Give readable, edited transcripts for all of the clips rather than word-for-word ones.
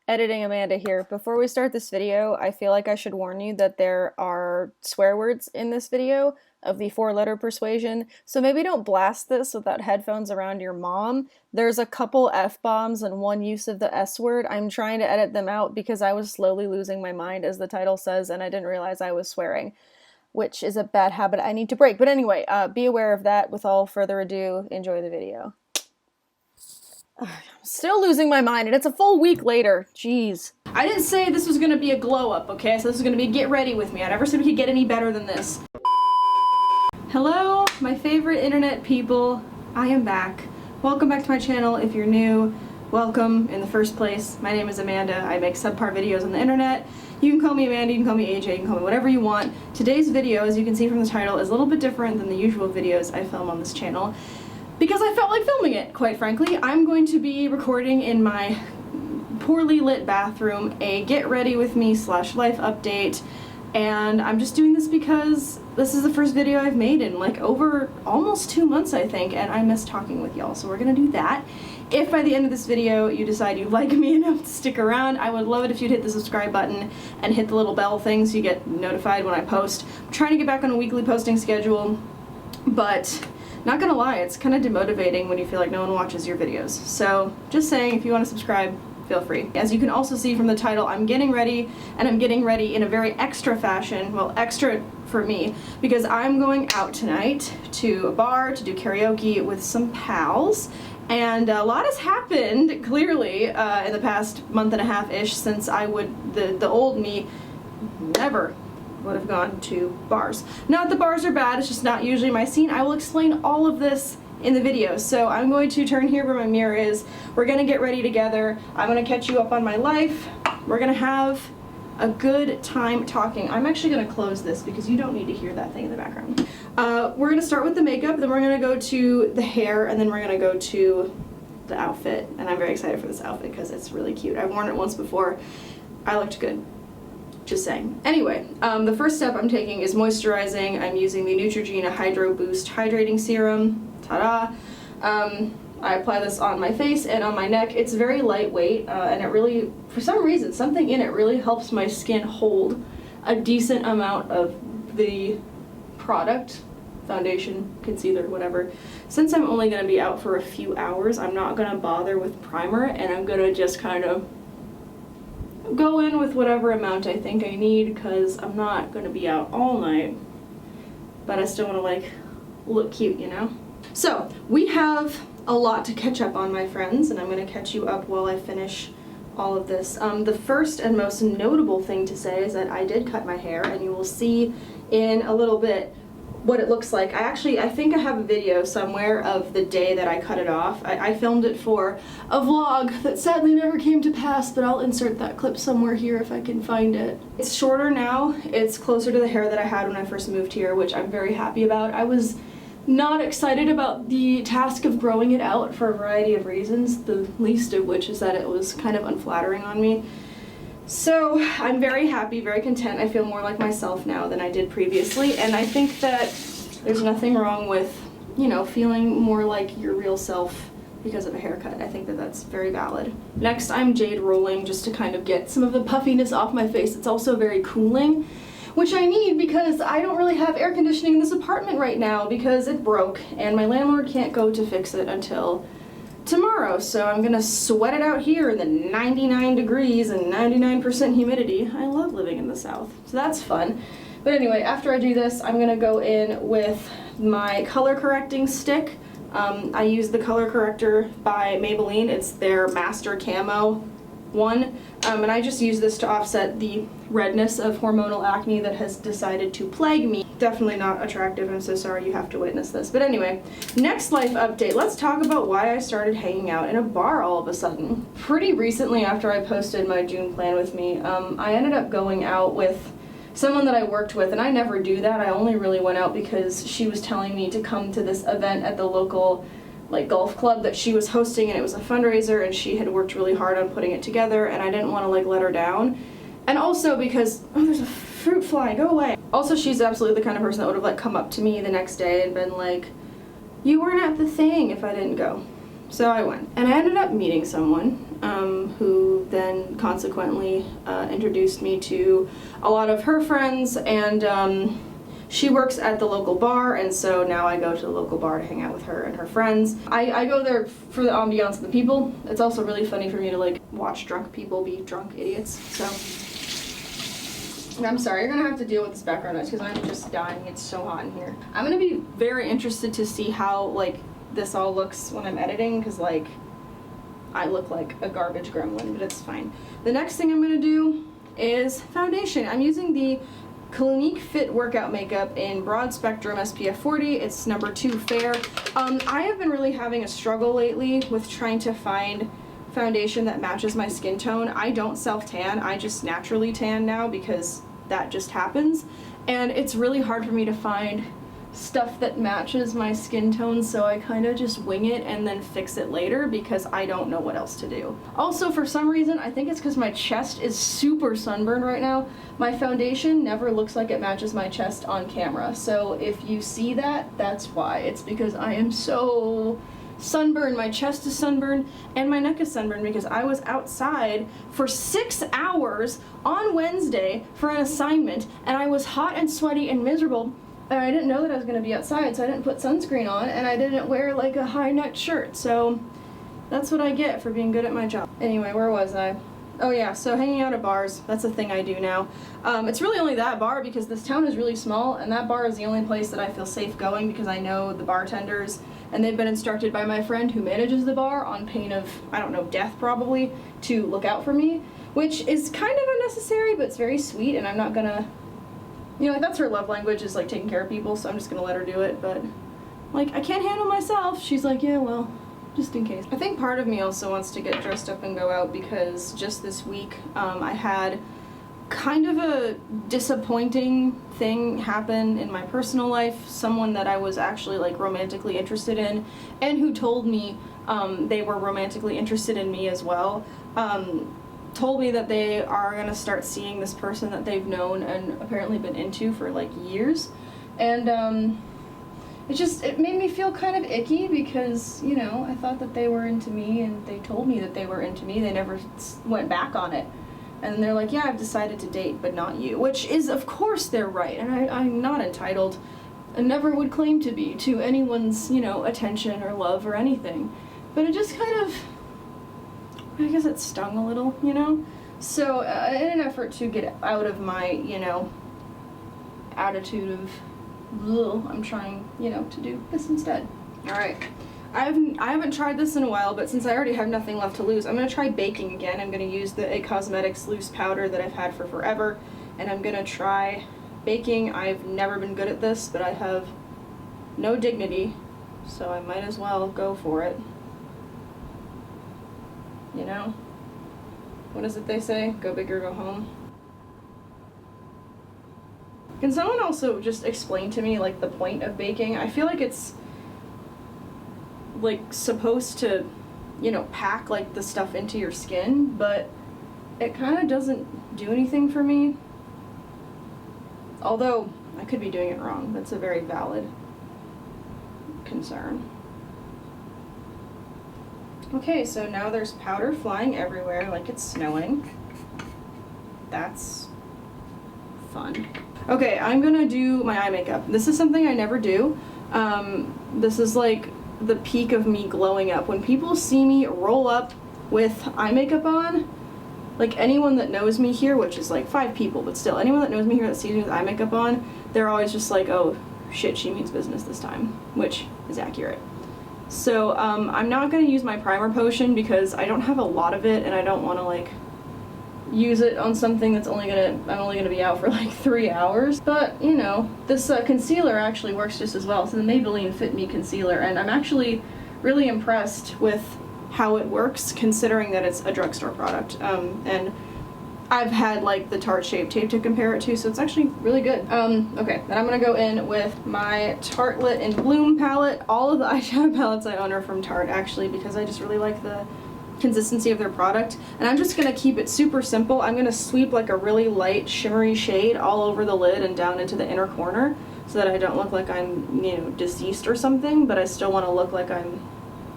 Editing Amanda here. Before we start this video, I feel like I should warn you that there are swear words in this video of the 4-letter persuasion, so maybe don't blast this without headphones around your mom. There's a couple F-bombs and one use of the S-word. I'm trying to edit them out because I was slowly losing my mind, as the title says, and I didn't realize I was swearing, which is a bad habit I need to break. But anyway, be aware of that. With all further ado, enjoy the video. I'm still losing my mind, and it's a full week later. Jeez. I didn't say this was gonna be a glow-up, okay? So this is gonna be get ready with me. I never said we could get any better than this. Hello, my favorite internet people. I am back. Welcome back to my channel. If you're new, welcome in the first place. My name is Amanda. I make subpar videos on the internet. You can call me Amanda, you can call me AJ, you can call me whatever you want. Today's video, as you can see from the title, is a little bit different than the usual videos I film on this channel, because I felt like filming it, quite frankly. I'm going to be recording in my poorly lit bathroom a get ready with me / life update, and I'm just doing this because this is the first video I've made in like over almost 2 months, I think, and I miss talking with y'all, so we're gonna do that. If by the end of this video you decide you like me enough to stick around, I would love it if you'd hit the subscribe button and hit the little bell thing so you get notified when I post. I'm trying to get back on a weekly posting schedule, but not gonna lie, it's kind of demotivating when you feel like no one watches your videos. So just saying, if you want to subscribe, feel free. As you can also see from the title, I'm getting ready, and I'm getting ready in a very extra fashion. Well, extra for me, because I'm going out tonight to a bar to do karaoke with some pals. And a lot has happened, clearly, in the past month and a half-ish since the old me never would have gone to bars. Not that bars are bad, it's just not usually my scene. I will explain all of this in the video. So I'm going to turn here where my mirror is. We're gonna get ready together. I'm gonna catch you up on my life. We're gonna have a good time talking. I'm actually gonna close this because you don't need to hear that thing in the background. We're gonna start with the makeup, then we're gonna go to the hair, and then we're gonna go to the outfit. And I'm very excited for this outfit because it's really cute. I've worn it once before. I looked good. Just saying. Anyway, the first step I'm taking is moisturizing. I'm using the Neutrogena Hydro Boost Hydrating Serum. Ta-da! I apply this on my face and on my neck. It's very lightweight, and it really, for some reason, something in it really helps my skin hold a decent amount of the product, foundation, concealer, whatever. Since I'm only going to be out for a few hours, I'm not going to bother with primer, and I'm going to just kind of go in with whatever amount I think I need, because I'm not going to be out all night, but I still want to like look cute, you know? So we have a lot to catch up on, my friends, and I'm going to catch you up while I finish all of this. The first and most notable thing to say is that I did cut my hair, and you will see in a little bit what it looks like. I think I have a video somewhere of the day that I cut it off. I filmed it for a vlog that sadly never came to pass, but I'll insert that clip somewhere here if I can find it. It's shorter now. It's closer to the hair that I had when I first moved here, which I'm very happy about. I was not excited about the task of growing it out for a variety of reasons, the least of which is that it was kind of unflattering on me. So I'm very happy, very content. I feel more like myself now than I did previously, and I think that there's nothing wrong with, you know, feeling more like your real self because of a haircut. I think that that's very valid. Next, I'm jade rolling just to kind of get some of the puffiness off my face. It's also very cooling, which I need because I don't really have air conditioning in this apartment right now because it broke, and my landlord can't go to fix it until tomorrow, so I'm gonna sweat it out here in the 99 degrees and 99% humidity. I love living in the South, so that's fun. But anyway, after I do this, I'm gonna go in with my color correcting stick. I use the color corrector by Maybelline. It's their Master Camo one, and I just use this to offset the redness of hormonal acne that has decided to plague me. Definitely not attractive. I'm so sorry you have to witness this. But anyway, next life update. Let's talk about why I started hanging out in a bar all of a sudden. Pretty recently, after I posted my June plan with me, I ended up going out with someone that I worked with, and I never do that. I only really went out because she was telling me to come to this event at the local golf club that she was hosting, and it was a fundraiser, and she had worked really hard on putting it together, and I didn't want to let her down. And also because, oh, there's a fruit fly, go away. Also, she's absolutely the kind of person that would have come up to me the next day and been like, you weren't at the thing if I didn't go. So I went, and I ended up meeting someone, who then consequently introduced me to a lot of her friends, and she works at the local bar, and so now I go to the local bar to hang out with her and her friends. I go there for the ambiance of the people. It's also really funny for me to like watch drunk people be drunk idiots, so. I'm sorry, you're gonna have to deal with this background noise because I'm just dying. It's so hot in here. I'm gonna be very interested to see how like this all looks when I'm editing, because like I look like a garbage gremlin, but it's fine. The next thing I'm gonna do is foundation. I'm using the Clinique Fit Workout Makeup in Broad Spectrum SPF 40. It's number 2 Fair. I have been really having a struggle lately with trying to find foundation that matches my skin tone. I don't self-tan, I just naturally tan now because that just happens. And it's really hard for me to find stuff that matches my skin tone, so I kind of just wing it and then fix it later because I don't know what else to do. Also, for some reason, I think it's because my chest is super sunburned right now, my foundation never looks like it matches my chest on camera. So if you see that, that's why. It's because I am so sunburned. My chest is sunburned and my neck is sunburned because I was outside for 6 hours on Wednesday for an assignment, and I was hot and sweaty and miserable. And I didn't know that I was going to be outside, so I didn't put sunscreen on, and I didn't wear like a high-necked shirt, so that's what I get for being good at my job. Anyway, where was I? Oh yeah, so hanging out at bars, that's a thing I do now. It's really only that bar because this town is really small, and that bar is the only place that I feel safe going because I know the bartenders, and they've been instructed by my friend who manages the bar on pain of, I don't know, death probably, to look out for me, which is kind of unnecessary, but it's very sweet, and I'm not gonna, you know, like that's her love language, is like taking care of people, so I'm just gonna let her do it, but like I can't handle myself. She's like, yeah, well, just in case. I think part of me also wants to get dressed up and go out because just this week I had kind of a disappointing thing happen in my personal life. Someone that I was actually like romantically interested in and who told me they were romantically interested in me as well, told me that they are going to start seeing this person that they've known and apparently been into for like years, and it made me feel kind of icky because, you know, I thought that they were into me and they told me that they were into me. They never went back on it. And they're like, yeah, I've decided to date, but not you. Which is, of course, they're right. And I'm not entitled, and never would claim to be, to anyone's, you know, attention or love or anything. But it just kind of, I guess it stung a little, you know? So, in an effort to get out of my, you know, attitude of, ugh, I'm trying, you know, to do this instead. Alright. I haven't tried this in a while, but since I already have nothing left to lose, I'm going to try baking again. I'm going to use the IT Cosmetics loose powder that I've had for forever, and I'm going to try baking. I've never been good at this, but I have no dignity, so I might as well go for it. You know? What is it they say? Go big or go home? Can someone also just explain to me, like, the point of baking? I feel like it's like supposed to, you know, pack like the stuff into your skin, but it kind of doesn't do anything for me. Although I could be doing it wrong. That's a very valid concern. Okay, so now there's powder flying everywhere like it's snowing. That's fun. Okay, I'm gonna do my eye makeup. This is something I never do. This is like the peak of me glowing up. When people see me roll up with eye makeup on, like anyone that knows me here, which is like 5 people, but still, anyone that knows me here that sees me with eye makeup on, they're always just like, oh shit, she means business this time, which is accurate. So I'm not going to use my primer potion because I don't have a lot of it and I don't want to like use it on something that's I'm only gonna be out for like 3 hours. But, you know, this concealer actually works just as well. So the Maybelline Fit Me Concealer, and I'm actually really impressed with how it works considering that it's a drugstore product. And I've had like the Tarte Shape Tape to compare it to, so it's actually really good. Okay, then I'm gonna go in with my Tartelette in Bloom palette. All of the eyeshadow palettes I own are from Tarte actually because I just really like the consistency of their product, and I'm just gonna keep it super simple. I'm gonna sweep like a really light shimmery shade all over the lid and down into the inner corner so that I don't look like I'm, you know, deceased or something, but I still want to look like I'm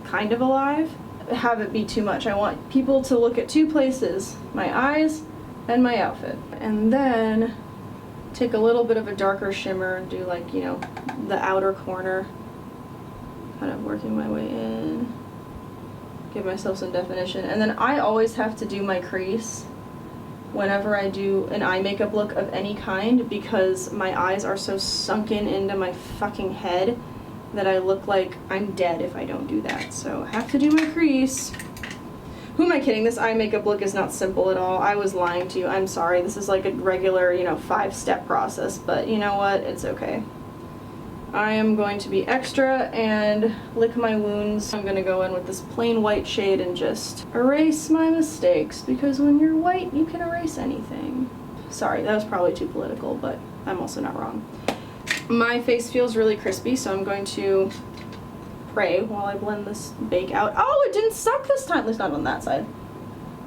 kind of alive. have it be too much. I want people to look at 2 places, my eyes and my outfit. And then take a little bit of a darker shimmer and do like, you know, the outer corner, kind of working my way in, give myself some definition. And then I always have to do my crease whenever I do an eye makeup look of any kind, because my eyes are so sunken into my fucking head that I look like I'm dead if I don't do that. So I have to do my crease. Who am I kidding? This eye makeup look is not simple at all. I was lying to you. I'm sorry. This is like a regular, you know, 5-step process, but you know what? It's okay. I am going to be extra and lick my wounds. I'm gonna go in with this plain white shade and just erase my mistakes, because when you're white, you can erase anything. Sorry, that was probably too political, but I'm also not wrong. My face feels really crispy, so I'm going to pray while I blend this bake out. Oh, it didn't suck this time, at least not on that side.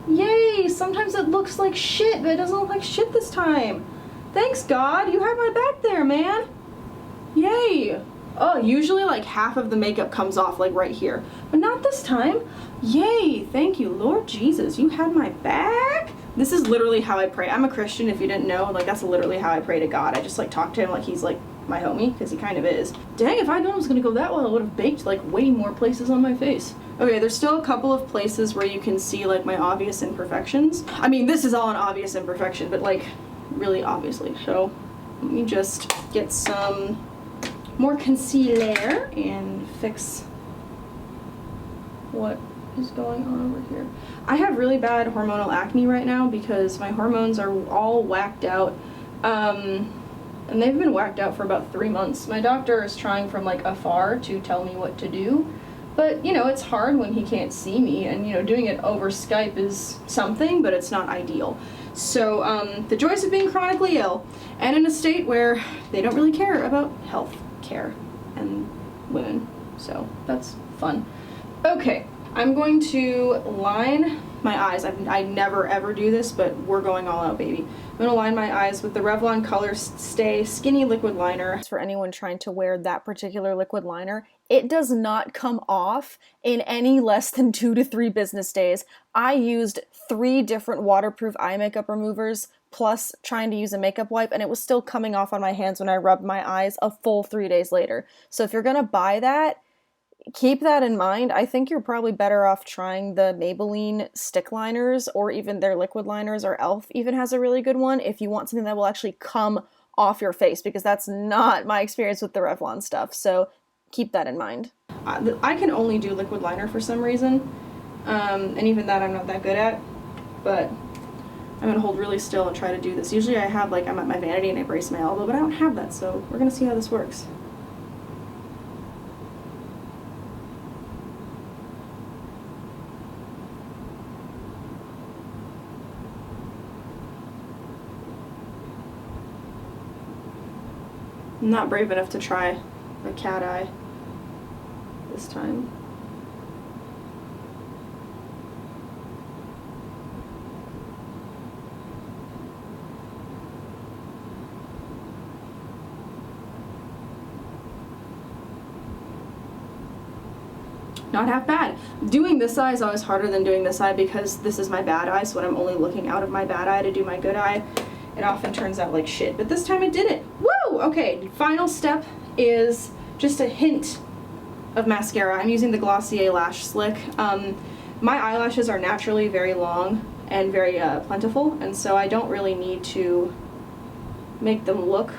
Yay, sometimes it looks like shit, but it doesn't look like shit this time. Thanks, God, you had my back there, man. Yay! Oh, usually like half of the makeup comes off like right here, but not this time. Yay! Thank you, Lord Jesus, you had my back. This is literally how I pray. I'm a Christian, if you didn't know. Like, that's literally how I pray to God. I just like talk to him like he's like my homie, because he kind of is. Dang, if I'd known it was gonna go that well, I would have baked like way more places on my face. Okay, there's still a couple of places where you can see like my obvious imperfections. I mean, this is all an obvious imperfection, but like really obviously. So let me just get some more concealer and fix what is going on over here. I have really bad hormonal acne right now because my hormones are all whacked out, and they've been whacked out for about 3 months. My doctor is trying from like afar to tell me what to do, but you know, it's hard when he can't see me, and you know, doing it over Skype is something, but it's not ideal. So the joys of being chronically ill and in a state where they don't really care about health care and women, so that's fun. Okay, I'm going to line my eyes. I never ever do this, but we're going all out, baby. I'm gonna line my eyes with the Revlon Color Stay Skinny Liquid Liner. For anyone trying to wear that particular liquid liner, it does not come off in any less than 2 to 3 business days. I used 3 different waterproof eye makeup removers plus trying to use a makeup wipe, and it was still coming off on my hands when I rubbed my eyes a full 3 days later. So if you're gonna buy that, keep that in mind. I think you're probably better off trying the Maybelline stick liners, or even their liquid liners, or e.l.f. even has a really good one if you want something that will actually come off your face, because that's not my experience with the Revlon stuff, so keep that in mind. I can only do liquid liner for some reason, and even that I'm not that good at, but I'm gonna hold really still and try to do this. Usually I have like, I'm at my vanity and I brace my elbow, but I don't have that, so we're gonna see how this works. I'm not brave enough to try a cat eye this time. Not half bad. Doing this eye is always harder than doing this eye because this is my bad eye, so when I'm only looking out of my bad eye to do my good eye, it often turns out like shit, but this time it didn't. Woo! Okay, final step is just a hint of mascara. I'm using the Glossier Lash Slick. My eyelashes are naturally very long and very plentiful, and so I don't really need to make them look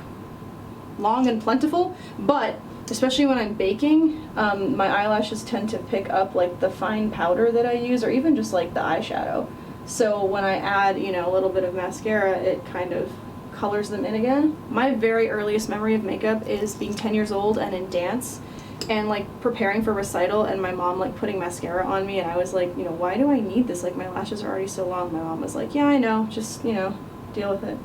long and plentiful, but especially when I'm baking, my eyelashes tend to pick up like the fine powder that I use, or even just like the eyeshadow. So when I add, you know, a little bit of mascara, it kind of colors them in again. My very earliest memory of makeup is being 10 years old and in dance and like preparing for recital, and my mom like putting mascara on me, and I was like, you know, why do I need this? Like, my lashes are already so long. My mom was like, yeah, I know, just, you know, deal with it.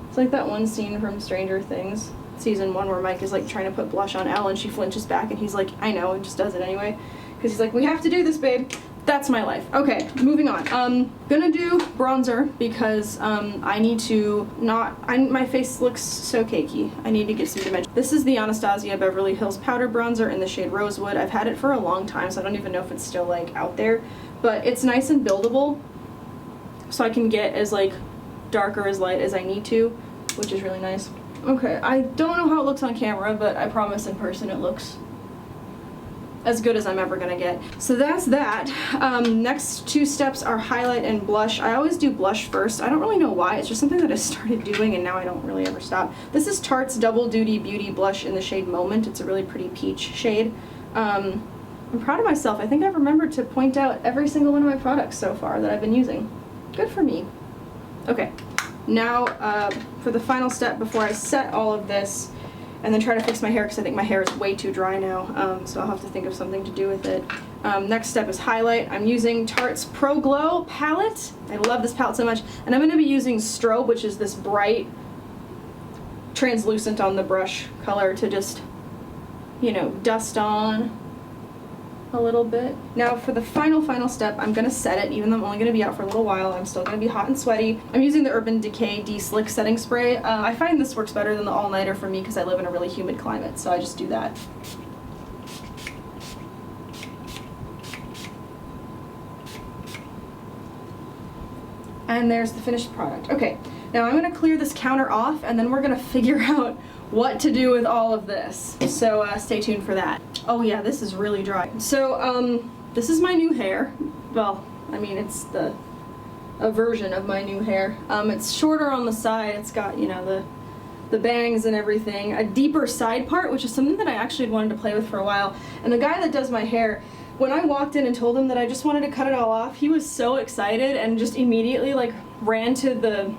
It's like that one scene from Stranger Things, season 1, where Mike is like trying to put blush on Elle and she flinches back and he's like, I know, and just does it anyway. Because he's like, we have to do this, babe. That's my life. Okay, moving on. Gonna do bronzer because I need to my face looks so cakey. I need to get some dimension. This is the Anastasia Beverly Hills Powder Bronzer in the shade Rosewood. I've had it for a long time, so I don't even know if it's still like out there, but it's nice and buildable, so I can get as like dark or as light as I need to, which is really nice. Okay, I don't know how it looks on camera, but I promise in person it looks as good as I'm ever gonna get. So that's that. Next two steps are highlight and blush. I always do blush first. I don't really know why. It's just something that I started doing and now I don't really ever stop. This is Tarte's Double Duty Beauty Blush in the shade Moment. It's a really pretty peach shade. I'm proud of myself. I think I've remembered to point out every single one of my products so far that I've been using. Good for me. Okay, now for the final step before I set all of this, and then try to fix my hair because I think my hair is way too dry now, so I'll have to think of something to do with it. Next step is highlight. I'm using Tarte's Pro Glow palette. I love this palette so much. And I'm going to be using Strobe, which is this bright, translucent on the brush color to just, you know, dust on a little bit. Now for the final step, I'm going to set it, even though I'm only going to be out for a little while. I'm still going to be hot and sweaty. I'm using the Urban Decay De-Slick Setting Spray. I find this works better than the all-nighter for me because I live in a really humid climate, so I just do that. And there's the finished product. Okay, now I'm going to clear this counter off, and then we're going to figure out what to do with all of this. So stay tuned for that. Oh yeah, this is really dry. So this is my new hair. Well, I mean, it's a version of my new hair. It's shorter on the side. It's got, you know, the bangs and everything. A deeper side part, which is something that I actually had wanted to play with for a while. And the guy that does my hair, when I walked in and told him that I just wanted to cut it all off, he was so excited and just immediately like ran to the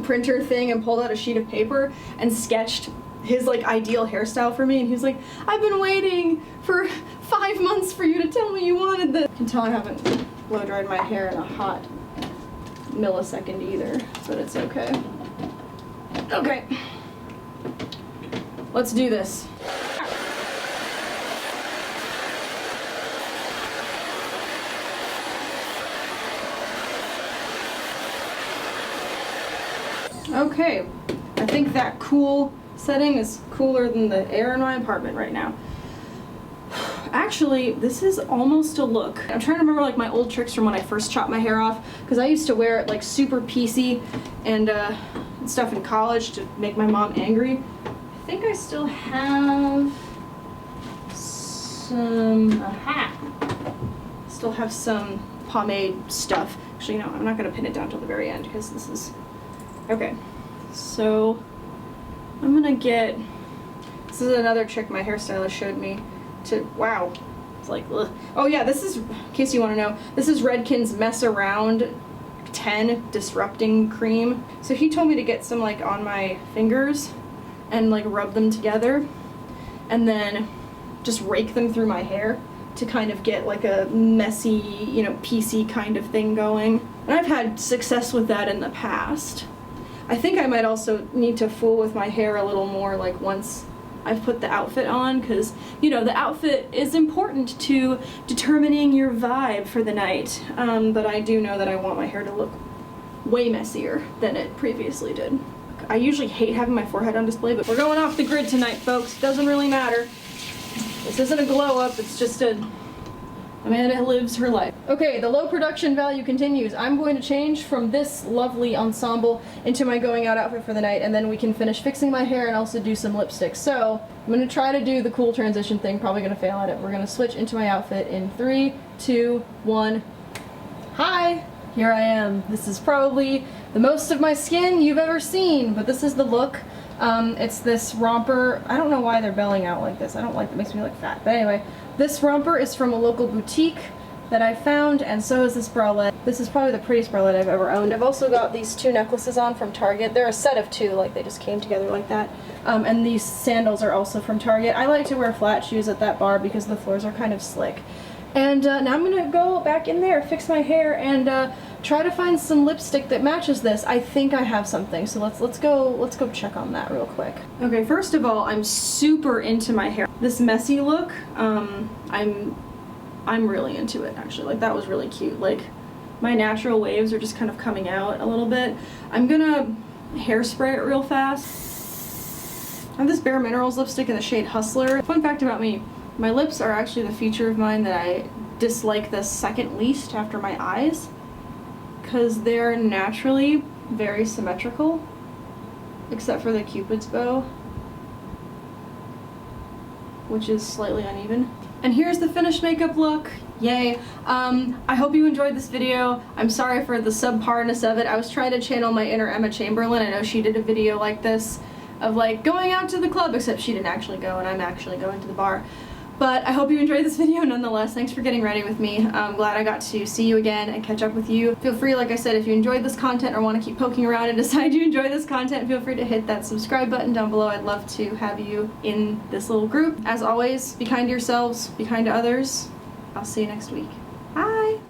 printer thing and pulled out a sheet of paper and sketched his like ideal hairstyle for me, and he's like, I've been waiting for 5 months for you to tell me you wanted this. You can tell I haven't blow dried my hair in a hot millisecond either, but it's okay. Okay, let's do this. Okay, I think that cool setting is cooler than the air in my apartment right now. Actually, this is almost a look. I'm trying to remember like my old tricks from when I first chopped my hair off, because I used to wear it like super piecey and stuff in college to make my mom angry. I think I still have some, still have some pomade stuff. Actually, no, I'm not gonna pin it down till the very end because this is, okay. So I'm gonna get, this is another trick my hairstylist showed me to, wow, it's like, ugh. Oh yeah, this is, in case you want to know, this is Redken's Mess Around 10 Disrupting Cream. So he told me to get some like on my fingers and like rub them together and then just rake them through my hair to kind of get like a messy, you know, piecey kind of thing going. And I've had success with that in the past. I think I might also need to fool with my hair a little more like once I've put the outfit on, because, you know, the outfit is important to determining your vibe for the night. But I do know that I want my hair to look way messier than it previously did. I usually hate having my forehead on display, but we're going off the grid tonight, folks. Doesn't really matter. This isn't a glow up, it's just a Amanda lives her life. Okay, the low production value continues. I'm going to change from this lovely ensemble into my going out outfit for the night, and then we can finish fixing my hair and also do some lipstick. So I'm going to try to do the cool transition thing, probably going to fail at it. We're going to switch into my outfit in 3, 2, 1. Hi! Here I am. This is probably the most of my skin you've ever seen, but this is the look. It's this romper. I don't know why they're belling out like this. I don't like it. It makes me look fat. But anyway, this romper is from a local boutique that I found, and so is this bralette. This is probably the prettiest bralette I've ever owned. I've also got these 2 necklaces on from Target. They're a set of 2, like they just came together like that. And these sandals are also from Target. I like to wear flat shoes at that bar because the floors are kind of slick. And now I'm gonna go back in there, fix my hair, and try to find some lipstick that matches this. I think I have something, so let's go check on that real quick. Okay, first of all, I'm super into my hair. This messy look, I'm really into it actually. Like, that was really cute. Like, my natural waves are just kind of coming out a little bit. I'm gonna hairspray it real fast. I have this Bare Minerals lipstick in the shade Hustler. Fun fact about me, my lips are actually the feature of mine that I dislike the second least after my eyes, because they're naturally very symmetrical, except for the Cupid's bow, which is slightly uneven. And here's the finished makeup look. Yay. I hope you enjoyed this video. I'm sorry for the subparness of it. I was trying to channel my inner Emma Chamberlain. I know she did a video like this of like going out to the club, except she didn't actually go and I'm actually going to the bar. But I hope you enjoyed this video nonetheless. Thanks for getting ready with me. I'm glad I got to see you again and catch up with you. Feel free, like I said, if you enjoyed this content or want to keep poking around and decide you enjoy this content, feel free to hit that subscribe button down below. I'd love to have you in this little group. As always, be kind to yourselves, be kind to others. I'll see you next week. Bye!